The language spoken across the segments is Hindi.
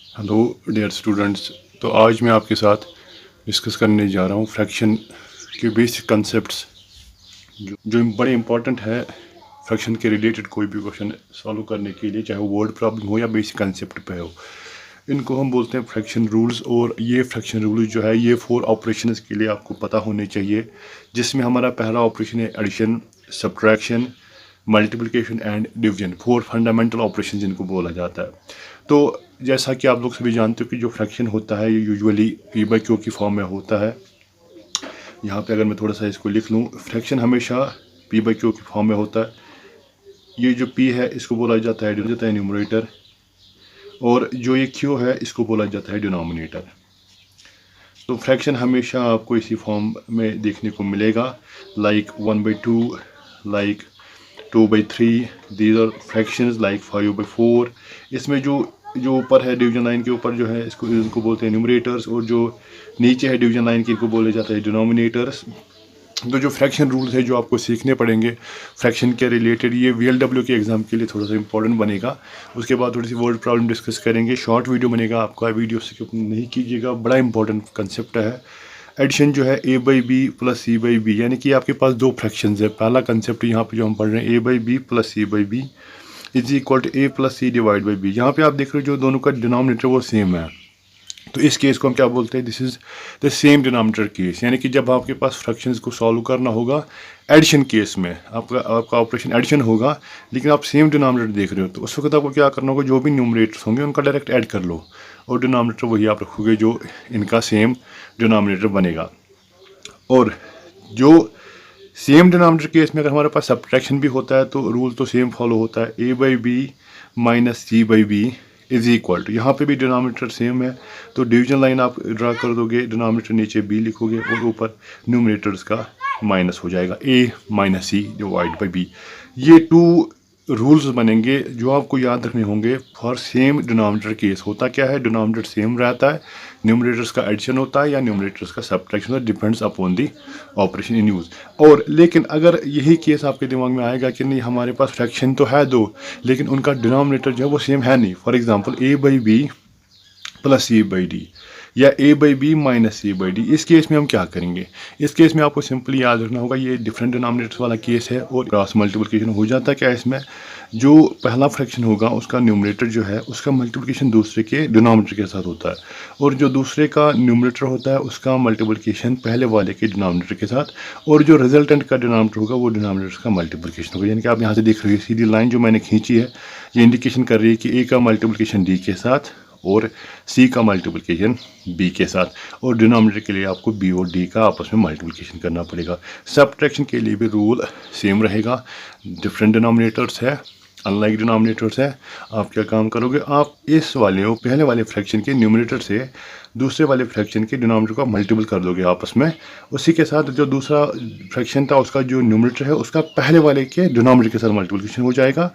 Hello dear students. तो आज मैं आपके साथ डिस्कस करने जा रहा हूँ फ्रैक्शन के बेसिक कंसेप्ट्स जो बड़े इंपॉर्टेंट है फ्रैक्शन के रिलेटेड कोई भी क्वेश्चन सॉल्व करने के लिए, चाहे वो वर्ड प्रॉब्लम हो या बेसिक कंसेप्ट पे हो। इनको हम बोलते हैं फ्रैक्शन रूल्स। और ये फ्रैक्शन रूल्स जो है ये 4 ऑपरेशंस के लिए आपको पता होने चाहिए, जिसमें हमारा पहला ऑपरेशन है addition, subtraction, multiplication and division. 4 fundamental operation जिनको बोला जाता है। तो जैसा कि आप लोग सभी जानते हो कि जो फ्रैक्शन होता है ये यूजुअली पी बाई क्यू की फॉर्म में होता है। यहाँ पे अगर मैं थोड़ा सा इसको लिख लूँ, फ्रैक्शन हमेशा पी बाई क्यू की फॉर्म में होता है। ये जो पी है इसको बोला जाता है न्यूमरेटर, और जो ये क्यू है इसको बोला जाता है डिनोमिनेटर। तो फ्रैक्शन हमेशा आपको इसी फॉर्म में देखने को मिलेगा, like 1/2, like 2/3। These are fractions like 5/4। इसमें जो जो ऊपर है डिवीजन लाइन के ऊपर जो है इसको बोलते हैं न्यूमरेटर्स, और जो नीचे है डिवीजन लाइन के इनको बोले जाता है डिनोमिनेटर्स। तो जो फ्रैक्शन रूल्स है जो आपको सीखने पड़ेंगे फ्रैक्शन के रिलेटेड, ये VLW के एग्जाम के लिए थोड़ा सा इंपॉर्टेंट बनेगा। उसके बाद थोड़ी सी वर्ड प्रॉब्लम डिस्कस करेंगे। शॉर्ट वीडियो बनेगा आपका, वीडियो स्किप नहीं कीजिएगा, बड़ा इंपॉर्टेंट कंसेप्ट है। एडिशन जो है A/B प्लस C/B, यानी कि आपके पास दो फ्रैक्शंस है। पहला कंसेप्ट यहाँ पे जो हम पढ़ रहे हैं A/B plus C/B is equal to A plus C divide by B। यहाँ पे आप देख रहे हो जो दोनों का डिनोमिनेटर वो सेम है। तो इस केस को हम क्या बोलते हैं, this is the same denominator case. यानी कि जब आपके पास फ्रैक्शंस को सॉल्व करना होगा एडिशन केस में, आपका ऑपरेशन एडिशन होगा, लेकिन आप सेम डिनोमिनेटर देख रहे हो, तो उस वक्त आपको क्या करना होगा, जो भी न्यूमरेटर्स होंगे उनका डायरेक्ट ऐड कर लो और डिनोमिनेटर वही आप रखोगे जो इनका सेम डिनोमिनेटर बनेगा। और जो सेम डिनोमिनेटर केस में अगर हमारे पास सब्ट्रैक्शन भी होता है तो रूल तो सेम फॉलो होता है, A/B minus C/B is equal to, यहाँ पे भी डिनोमिनेटर सेम है तो डिवीजन लाइन आप ड्रा कर दोगे, डिनोमिनेटर नीचे B लिखोगे और ऊपर न्यूमरेटर्स का माइनस हो जाएगा A minus C divide by B। ये 2 रूल्स बनेंगे जो आपको याद रखने होंगे फॉर सेम डिनोमिनेटर केस। होता क्या है, डिनोमिनेटर सेम रहता है, न्यूमरेटर्स का एडिशन होता है या न्यूमरेटर्स का सब्ट्रैक्शन होता है, depends upon the operation in use. और लेकिन अगर यही केस आपके दिमाग में आएगा कि नहीं हमारे पास फ्रैक्शन तो है दो, लेकिन उनका डिनोमिनेटर जो है वो सेम है नहीं, for example A/B plus C/D या A/B माइनस C/D, इस केस में हम क्या करेंगे। इस केस में आपको सिंपली याद रखना होगा ये डिफरेंट डिनोमिनेटर्स वाला केस है और क्रॉस मल्टीप्लिकेशन हो जाता है। क्या इसमें जो पहला फ्रैक्शन होगा उसका न्यूमरेटर जो है उसका मल्टीप्लिकेशन दूसरे के डिनोमिनेटर के साथ होता है, और जो दूसरे का न्यूमरेटर होता है उसका मल्टीप्लिकेशन पहले वाले के डिनोमिनेटर के साथ, और जो रिजल्टेंट का डिनोमिनेटर होगा वो डिनोमिनेटर का मल्टीप्लिकेशन होगा। यानी कि आप यहाँ से देख रहे हो सीधी लाइन जो मैंने खींची है ये इंडिकेशन कर रही है कि A का मल्टीप्लिकेशन D के साथ और C का मल्टीप्लिकेशन B के साथ, और डिनोमिनेटर के लिए आपको B और D का आपस में मल्टीप्लिकेशन करना पड़ेगा। सब्ट्रैक्शन के लिए भी रूल सेम रहेगा, डिफरेंट डिनोमिनेटर्स है, अनलाइक डिनोमिनेटर्स है। आप क्या काम करोगे, आप इस वाले और पहले वाले फ्रैक्शन के न्यूमरेटर से दूसरे वाले फ्रैक्शन के डिनोमिनेटर को मल्टीपल कर दोगे आपस में। उसी के साथ जो दूसरा फ्रैक्शन था उसका जो न्यूमरेटर है उसका पहले वाले के डिनोमिनेटर के साथ मल्टीप्लिकेशन हो जाएगा।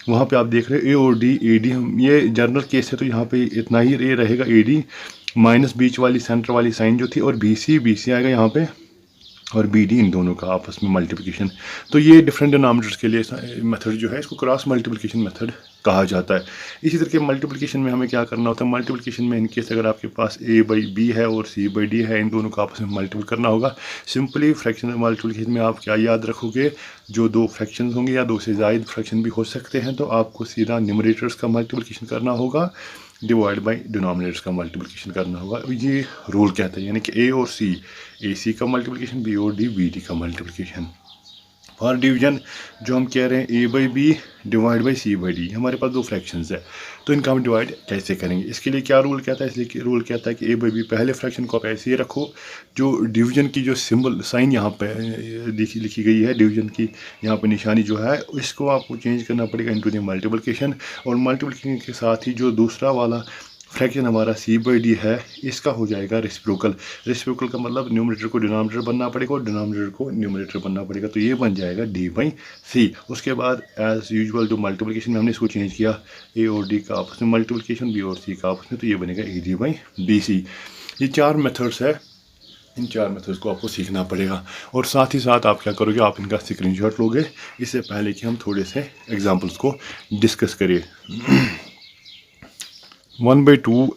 वहाँ पे आप देख रहे हो A और D, AD, ये जनरल केस है तो यहाँ पे इतना ही ये रहेगा, AD माइनस बीच वाली सेंटर वाली साइन जो थी, और BC आएगा यहाँ पे, और BD इन दोनों का आपस में मल्टीप्लिकेशन। तो ये डिफरेंट डिनोमिनेटर्स के लिए मेथड जो है इसको क्रॉस मल्टीप्लिकेशन मेथड कहा जाता है। इसी तरह के मल्टीप्लिकेशन में हमें क्या करना होता है, मल्टीप्लिकेशन में इनकेस अगर आपके पास A/B है और C/D है, इन दोनों को आपस में मल्टीपल करना होगा। सिंपली फ्रैक्शन मल्टीप्लिकेशन में आप क्या याद रखोगे, जो दो फ्रैक्शन होंगे या दो से ज़ायद फ्रैक्शन भी हो सकते हैं तो आपको सीधा न्यूमरेटर्स का मल्टीप्लिकेशन करना होगा डिवाइड बाई डिनोमिनेटर्स का मल्टीप्लिकेशन करना होगा। ये रूल कहता है, यानी कि A और C, AC का मल्टीप्लिकेशन, B और D, BD का मल्टीप्लिकेशन। फॉर डिवीजन जो हम कह रहे हैं A/B डिवाइड बाई C/D, हमारे पास दो फ्रैक्शंस है तो इनका हम डिवाइड कैसे करेंगे। इसके लिए क्या रूल कहता है, इसलिए रूल कहता है कि A/B पहले फ्रैक्शन को आप ऐसे ही रखो, जो डिवीजन की जो सिंबल साइन यहाँ पे लिखी गई है डिवीजन की, यहाँ पे निशानी जो है इसको आपको चेंज करना पड़ेगा इनटू द मल्टीप्लिकेशन, और मल्टीप्लिकेशन के साथ ही जो दूसरा वाला फ्रैक्शन हमारा C/D है इसका हो जाएगा रेसिप्रोकल। रेसिप्रोकल का मतलब न्यूमरेटर को डिनोमिनेटर बनना पड़ेगा और डिनोमिनेटर को न्यूमरेटर बनना पड़ेगा, तो ये बन जाएगा D/C। उसके बाद एज यूजुअल जो मल्टीप्लिकेशन में हमने इसको चेंज किया, A और D का आपस में मल्टीप्लिकेशन, B और C का आपस में, तो ये बनेगा AD/BC। ये 4 मेथड्स है, इन 4 मेथड्स को आपको सीखना पड़ेगा। और साथ ही साथ आप क्या करोगे, आप इनका स्क्रीनशॉट लोगे इससे पहले कि हम थोड़े से एग्जाम्पल्स को डिस्कस करें। 1/2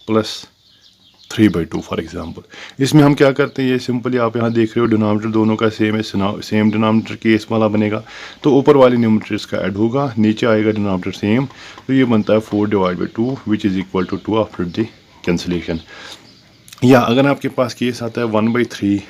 प्लस 3/2 फॉर एग्जांपल। इसमें हम क्या करते हैं, ये सिंपली आप यहाँ देख रहे हो डिनोमिनेटर दोनों का सेम है, सेम डिनोमिनेटर केस वाला बनेगा, तो ऊपर वाले न्यूमरेटर इसका ऐड होगा, नीचे आएगा डिनोमिनेटर सेम, तो ये बनता है 4/2 which is equal to 2 after the cancellation. या अगर आपके पास केस आता है 1/3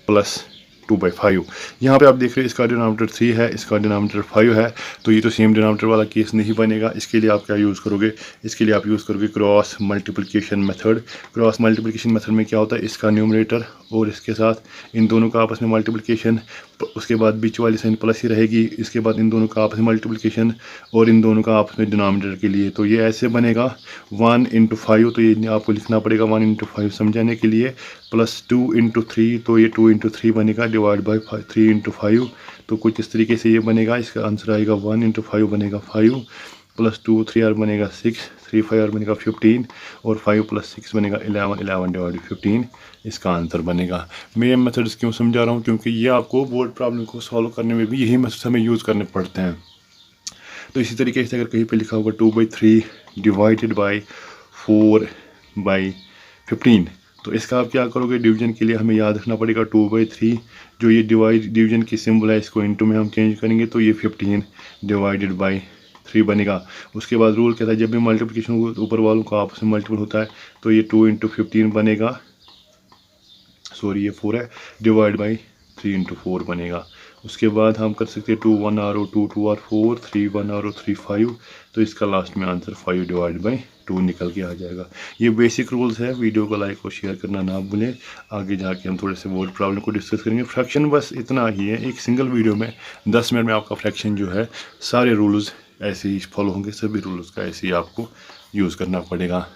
प्लस 2/5, यहाँ पे आप देख रहे हैं इसका डिनोमिनेटर 3 है, इसका डिनोमिनेटर 5 है, तो ये तो सेम डिनोमिनेटर वाला केस नहीं बनेगा। इसके लिए आप क्या यूज़ करोगे, इसके लिए आप यूज़ करोगे cross multiplication method. Cross multiplication method में क्या होता है, इसका न्यूमरेटर और इसके साथ इन दोनों का आपस में मल्टीप्लिकेशन, उसके बाद बीच वाली साइन प्लस ही रहेगी, इसके बाद इन दोनों का आपस में मल्टीप्लिकेशन और इन दोनों का आपस में डिनोमिनेटर के लिए, तो ये ऐसे बनेगा 1/5, तो ये आपको लिखना पड़ेगा 1/5 समझाने के लिए, प्लस 2/3, तो ये 2/3 बनेगा, डिवाइड बाई 3/5, तो कुछ इस तरीके से ये बनेगा। इसका आंसर आएगा 1/5 बनेगा 5, प्लस 2 3 बनेगा 6, 3 5 बनेगा 15, और 5 + 6 बनेगा 11, 11 / 15 इसका आंसर बनेगा। मैं ये मेथड्स क्यों समझा रहा हूँ, क्योंकि ये आपको बोर्ड प्रॉब्लम को सॉल्व करने में भी यही मेथड्स हमें यूज़ करने पड़ते हैं। तो इसी तरीके से अगर कहीं पे लिखा होगा 2/3 डिवाइडेड बाई 4/15, तो इसका आप क्या करोगे, डिवीजन के लिए हमें याद रखना पड़ेगा 2/3, जो ये डिवीजन की सिंबल है इसको इनटू में हम चेंज करेंगे, तो ये 15 डिवाइडेड बाई 3 बनेगा। उसके बाद रूल कहता है जब भी मल्टीप्लिकेशन ऊपर वालों का आपस में मल्टीपल होता है, तो ये 2 × 15 बनेगा, सॉरी ये 4 है, डिवाइड बाई 3 × 4 बनेगा। उसके बाद हम कर सकते हैं 2 1 r 2 2 r 4 3 1 r 3 5, तो इसका लास्ट में आंसर 5 डिवाइड बाई 2 निकल के आ जाएगा। ये बेसिक रूल्स है, वीडियो को लाइक और शेयर करना ना भूलें। आगे जाके हम थोड़े से बोर्ड प्रॉब्लम को डिस्कस करेंगे। फ्रैक्शन बस इतना ही है, एक सिंगल वीडियो में 10 मिनट में आपका फ्रैक्शन जो है सारे रूल्स ऐसे ही फॉलो होंगे, सभी रूल्स का ऐसे ही आपको यूज़ करना पड़ेगा।